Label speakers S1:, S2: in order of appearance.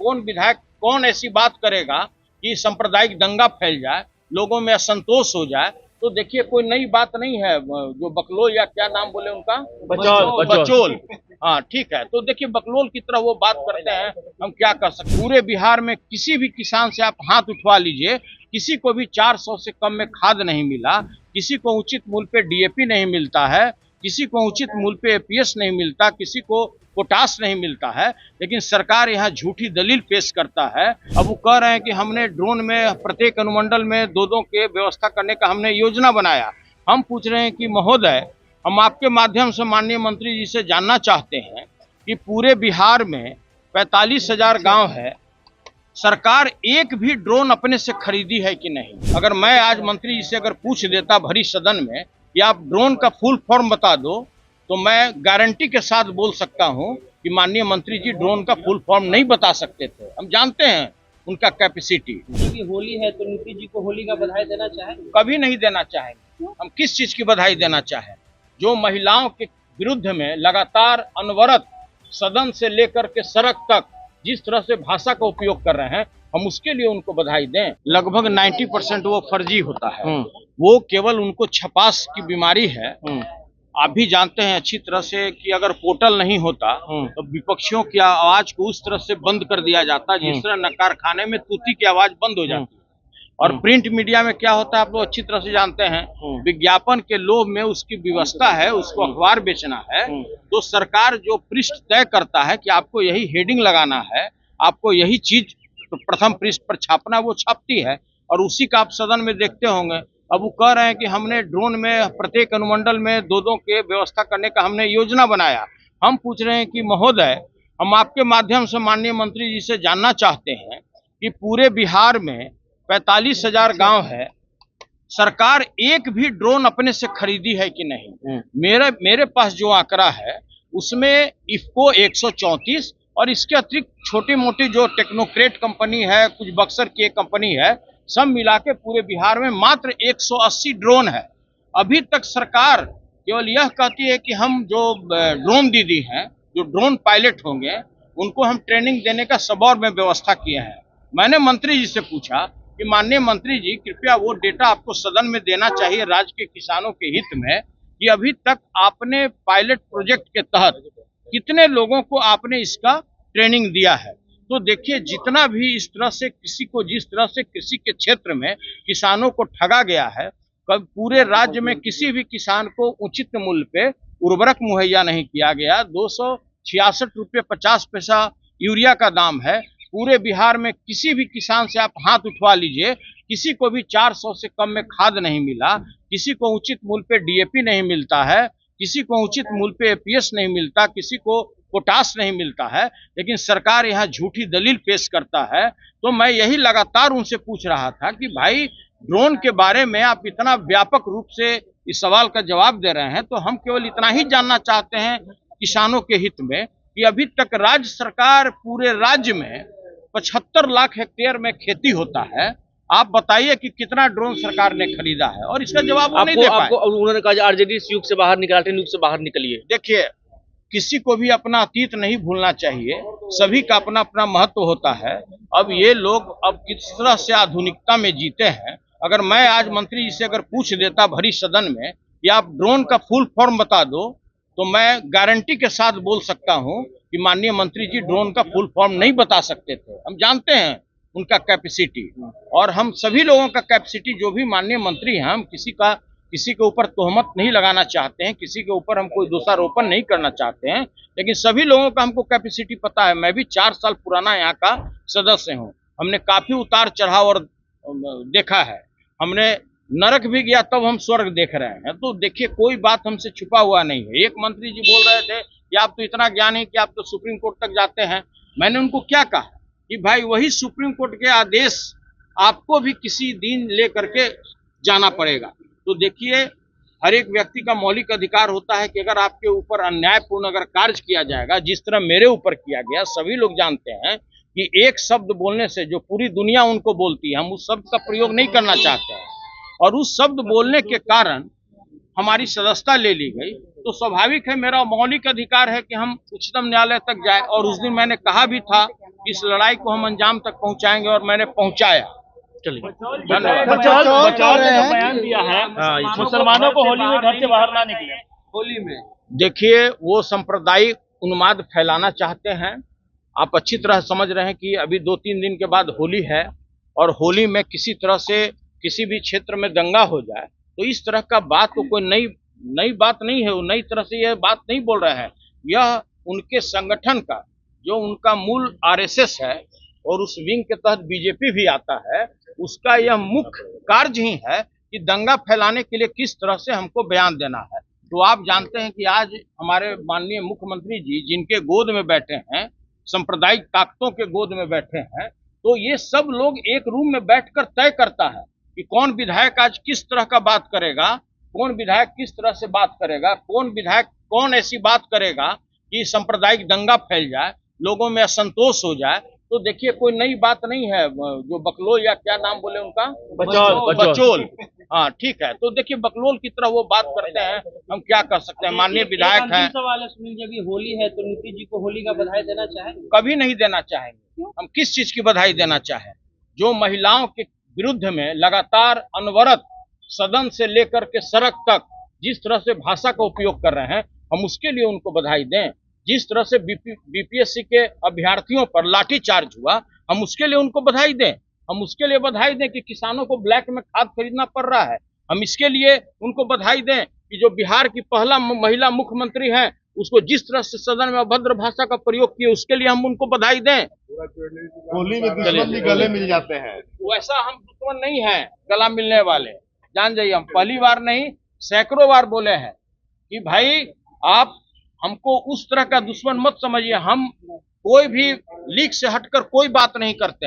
S1: कौन विधायक कौन ऐसी बात करेगा कि सांप्रदायिक दंगा फैल जाए, लोगों में असंतोष हो जाए। तो देखिए कोई नई बात नहीं है। जो बकलोल या क्या नाम बोले उनका, बचोल, हाँ ठीक है। तो देखिए बकलोल की तरह वो बात करते हैं, हम क्या कर सकते। पूरे बिहार में किसी भी किसान से आप हाथ उठवा लीजिए, किसी को भी 400 से कम में खाद नहीं मिला, किसी को उचित मूल्य पे डीएपी नहीं मिलता है, किसी को उचित मूल्य पे एपीएस नहीं मिलता, किसी को पोटास नहीं मिलता है। लेकिन सरकार यहाँ झूठी दलील पेश करता है। अब वो कह रहे हैं कि हमने ड्रोन में प्रत्येक अनुमंडल में दो के व्यवस्था करने का हमने योजना बनाया। हम पूछ रहे हैं कि महोदय, हम आपके माध्यम से माननीय मंत्री जी से जानना चाहते हैं कि पूरे बिहार में 45,000 गांव है, सरकार एक भी ड्रोन अपने से खरीदी है कि नहीं। अगर मैं आज मंत्री जी से अगर पूछ देता भरी सदन में कि आप ड्रोन का फुल फॉर्म बता दो, तो मैं गारंटी के साथ बोल सकता हूं कि माननीय मंत्री जी ड्रोन का फुल फॉर्म नहीं बता सकते थे। हम जानते हैं उनका कैपेसिटी।
S2: होली है तो नीतीश जी को होली का बधाई देना चाहेंगे?
S1: कभी नहीं देना चाहेंगे। हम किस चीज की बधाई देना चाहें? जो महिलाओं के विरुद्ध में लगातार अनवरत सदन से लेकर के सड़क तक जिस तरह से भाषा का उपयोग कर रहे हैं, हम उसके लिए उनको बधाई दें। लगभग 90% वो फर्जी होता है। वो केवल उनको छपास की बीमारी है। आप भी जानते हैं अच्छी तरह से कि अगर पोर्टल नहीं होता तो विपक्षियों की आवाज को उस तरह से बंद कर दिया जाता, जिस तरह नकार खाने में तूती की आवाज बंद हो जाती है। और प्रिंट मीडिया में क्या होता है आप लोग अच्छी तरह से जानते हैं। विज्ञापन के लोभ में उसकी व्यवस्था है, उसको अखबार बेचना है। तो सरकार जो पृष्ठ तय करता है कि आपको यही हेडिंग लगाना है, आपको यही चीज प्रथम पृष्ठ पर छापना, वो छापती है। और उसी का आप सदन में देखते होंगे। अब वो कह रहे हैं कि हमने ड्रोन में प्रत्येक अनुमंडल में दो के व्यवस्था करने का हमने योजना बनाया। हम पूछ रहे हैं कि महोदय, हम आपके माध्यम से माननीय मंत्री जी से जानना चाहते हैं कि पूरे बिहार में 45,000 गांव है, सरकार एक भी ड्रोन अपने से खरीदी है कि नहीं। मेरे पास जो आंकड़ा है उसमें इफ्को 134 और इसके अतिरिक्त छोटी मोटी जो टेक्नोक्रेट कंपनी है, कुछ बक्सर की एक कंपनी है, सब मिला के पूरे बिहार में मात्र 180 ड्रोन है। अभी तक सरकार केवल यह कहती है कि हम जो ड्रोन दीदी हैं, जो ड्रोन पायलट होंगे, उनको हम ट्रेनिंग देने का सबौर में व्यवस्था किए हैं। मैंने मंत्री जी से पूछा कि माननीय मंत्री जी, कृपया वो डेटा आपको सदन में देना चाहिए राज्य के किसानों के हित में, कि अभी तक आपने पायलट प्रोजेक्ट के तहत कितने लोगों को आपने इसका ट्रेनिंग दिया है। तो देखिए, जितना भी इस तरह से किसी को, जिस तरह से कृषि के क्षेत्र में किसानों को ठगा गया है, पूरे राज्य में किसी भी किसान को उचित मूल्य पे उर्वरक मुहैया नहीं किया गया। 266 रुपये 50 पैसा यूरिया का दाम है। पूरे बिहार में किसी भी किसान से आप हाथ उठवा लीजिए, किसी को भी 400 से कम में खाद नहीं मिला, किसी को उचित मूल्य पे डीएपी नहीं मिलता है, किसी को उचित मूल्य पे एपीएस नहीं मिलता, किसी को पोटास नहीं मिलता है। लेकिन सरकार यहाँ झूठी दलील पेश करता है। तो मैं यही लगातार उनसे पूछ रहा था कि भाई, ड्रोन के बारे में आप इतना व्यापक रूप से इस सवाल का जवाब दे रहे हैं, तो हम केवल इतना ही जानना चाहते हैं किसानों के हित में कि अभी तक राज्य सरकार पूरे राज्य में 75 लाख हेक्टेयर में खेती होता है। आप बताइए कि कितना ड्रोन सरकार ने खरीदा है, और इसका जवाब वो नहीं दे पाए।
S2: उन्होंने कहा आरजेडी इस युग से बाहर निकल, युग से बाहर निकलिए।
S1: देखिए, किसी को भी अपना अतीत नहीं भूलना चाहिए, सभी का अपना अपना महत्व होता है। अब ये लोग अब किस तरह से आधुनिकता में जीते हैं। अगर मैं आज मंत्री जी से अगर पूछ देता भरी सदन में कि आप ड्रोन का फुल फॉर्म बता दो, तो मैं गारंटी के साथ बोल सकता हूं कि माननीय मंत्री जी ड्रोन का फुल फॉर्म नहीं बता सकते थे। हम जानते हैं उनका कैपेसिटी, और हम सभी लोगों का कैपेसिटी, जो भी माननीय मंत्री हैं, हम किसी के ऊपर तोहमत नहीं लगाना चाहते हैं, किसी के ऊपर हम कोई दोषारोपण नहीं करना चाहते हैं, लेकिन सभी लोगों का हमको कैपेसिटी पता है। मैं भी 4 साल पुराना यहाँ का सदस्य हूँ। हमने काफी उतार चढ़ाव और देखा है। हमने नरक भी गया तब हम स्वर्ग देख रहे हैं। तो देखिए, कोई बात हमसे छुपा हुआ नहीं है। एक मंत्री जी बोल रहे थे कि आप तो इतना ज्ञान है कि आप तो सुप्रीम कोर्ट तक जाते हैं। मैंने उनको क्या कहा कि भाई, वही सुप्रीम कोर्ट के आदेश आपको भी किसी दिन ले करके जाना पड़ेगा। तो देखिए, हर एक व्यक्ति का मौलिक अधिकार होता है कि अगर आपके ऊपर अन्यायपूर्ण अगर कार्य किया जाएगा, जिस तरह मेरे ऊपर किया गया, सभी लोग जानते हैं कि एक शब्द बोलने से जो पूरी दुनिया उनको बोलती है, हम उस शब्द का प्रयोग नहीं करना चाहते हैं। और उस शब्द बोलने के कारण हमारी सदस्यता ले ली गई। तो स्वाभाविक है, मेरा मौलिक अधिकार है कि हम उच्चतम न्यायालय तक जाए। और उस दिन मैंने कहा भी था कि इस लड़ाई को हम अंजाम तक पहुंचाएंगे, और मैंने पहुंचाया।
S2: चलिए
S1: धन्यवाद।
S3: बचाव ने जो बयान दिया है,
S2: हाँ,
S3: मुसलमानों को होली में घर से बाहर ना निकले।
S1: होली में देखिए, वो सांप्रदायिक उन्माद फैलाना चाहते हैं। आप अच्छी तरह समझ रहे हैं कि अभी 2-3 दिन के बाद होली है, और होली में किसी तरह से किसी भी क्षेत्र में दंगा हो जाए, तो इस तरह का बात तो कोई नई बात नहीं है। वो नई तरह से यह बात नहीं बोल रहे हैं। यह उनके संगठन का, जो उनका मूल आरएसएस है और उस विंग के तहत बीजेपी भी आता है, उसका यह मुख्य कार्य ही है कि दंगा फैलाने के लिए किस तरह से हमको बयान देना है। तो आप जानते हैं कि आज हमारे माननीय मुख्यमंत्री जी, जिनके गोद में बैठे हैं, सांप्रदायिक ताकतों के गोद में बैठे हैं, तो ये सब लोग एक रूम में बैठकर तय करता है कि कौन विधायक आज किस तरह का बात करेगा, कौन विधायक किस तरह से बात करेगा, कौन विधायक कौन ऐसी बात करेगा कि सांप्रदायिक दंगा फैल जाए, लोगों में असंतोष हो जाए। तो देखिए, कोई नई बात नहीं है। जो बकलोल, या क्या नाम बोले उनका, बचोल, हाँ ठीक है। तो देखिए, बकलोल की तरह वो बात करते हैं, हम क्या कर सकते हैं। माननीय विधायक हैं।
S2: सवाल है सुनील जी, अभी होली है तो नीतीश जी को होली का बधाई देना चाहेंगे?
S1: कभी नहीं देना चाहेंगे। हम किस चीज की बधाई देना चाहें? जो महिलाओं के विरुद्ध में लगातार अनवरत सदन से लेकर के सड़क तक जिस तरह से भाषा का उपयोग कर रहे हैं, हम उसके लिए उनको बधाई दें। जिस तरह से बीपीएससी के अभ्यर्थियों पर लाठीचार्ज हुआ, हम उसके लिए उनको बधाई दें। हम उसके लिए बधाई दें कि किसानों को ब्लैक में खाद खरीदना पड़ रहा है। हम इसके लिए उनको बधाई दें कि जो बिहार की पहला महिला मुख्यमंत्री हैं, उसको जिस तरह से सदन में अभद्र भाषा का प्रयोग किए, उसके लिए हम उनको बधाई दें।
S3: होली में दुश्मन भी गले मिल जाते हैं।
S1: वैसा हम दुश्मन नहीं है गला मिलने वाले, जान जाइए। हम पहली बार नहीं, सैकड़ों बार बोले हैं कि भाई, आप हमको उस तरह का दुश्मन मत समझिए। हम कोई भी लीक से हटकर कोई बात नहीं करते हैं।